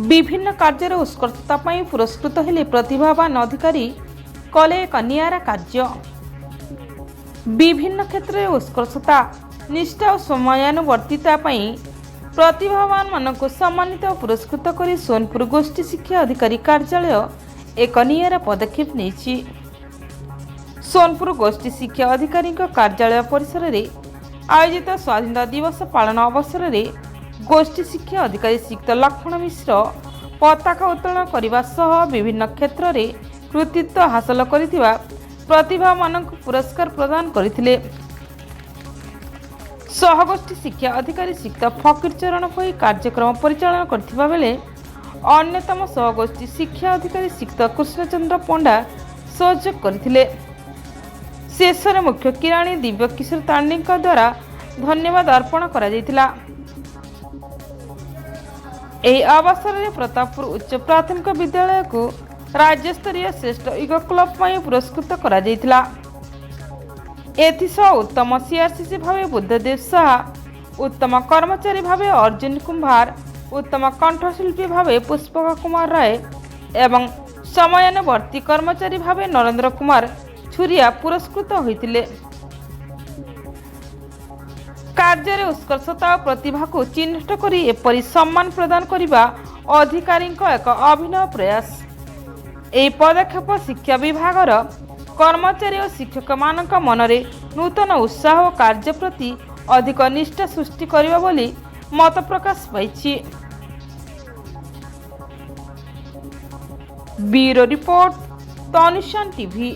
विभिन्न कार्य उत्कर्षता पुरस्कृत हेले प्रतिभावान अधिकारी कले एक निआरा कार्य। विभिन्न क्षेत्र में उत्कर्षता निष्ठा और समयानुवर्तिता प्रतिभावान मानक सम्मानित और पुरस्कृत कर सोनपुर गोष्ठी शिक्षा अधिकारी कार्यालय एक निआरा पदक्षेप नहीं। सोनपुर गोष्ठी शिक्षा अधिकारी कार्यालय परिसर में आयोजित स्वाधीनता दिवस पालन अवसर में गोष्ठी शिक्षा अधिकारी श्रीयुक्त लक्ष्मण मिश्र पताका उत्तोलन करने सह विभिन्न क्षेत्र में कृतित्व हासिल करिथिबा प्रतिभा मानक पुरस्कार प्रदान करथिले। सहगोष्ठी शिक्षा अधिकारी श्रीयुक्त फकीर चरण भई कार्यक्रम परिचालन करथिबा बेले अन्यतम सहगोष्ठी शिक्षा अधिकारी श्रीयुक्त कृष्णचंद्र पंडा सहयोग करथिले। शेष में मुख्य किराणी दिव्य किशोर तांडी द्वारा धन्यवाद अर्पण करा जायतिला। ଏହି ଅବସରରେ ପ୍ରତାପପୁର ଉଚ୍ଚ ପ୍ରାଥମିକ ବିଦ୍ୟାଳୟକୁ ରାଜ୍ୟସ୍ତରୀୟ ଶ୍ରେଷ୍ଠ ୟୁଗ କ୍ଲବ ପାଇଁ ପୁରସ୍କୃତ କରାଯାଇଥିଲା। ଏଥିସହ ଉତ୍ତମ ସିଆରସିସି ଭାବେ ବୁଦ୍ଧଦେବ ଶାହା, ଉତ୍ତମ କର୍ମଚାରୀ ଭାବେ ଅର୍ଜୁନ କୁମ୍ଭାର, ଉତ୍ତମ କଣ୍ଠଶିଳ୍ପୀ ଭାବେ ପୁଷ୍ପକ କୁମାର ରାୟ ଏବଂ ସମୟାନୁବର୍ତ୍ତୀ କର୍ମଚାରୀ ଭାବେ ନରେନ୍ଦ୍ର କୁମାର ଛୁରିଆ ପୁରସ୍କୃତ ହୋଇଥିଲେ। कार्य उत्कर्षता और प्रतिभा को चिन्हित कर एपरी सम्मान प्रदान करने अधिकारी एक अभिनव प्रयास। यह पदक्षेप शिक्षा विभाग कर्मचारी और शिक्षक मान मन में नूतन उत्साह और कार्य प्रति अधिक निष्ठा सृष्टि करिबा बोली मत प्रकाश पाई। ब्यूरो रिपोर्ट तनिशान टीवी।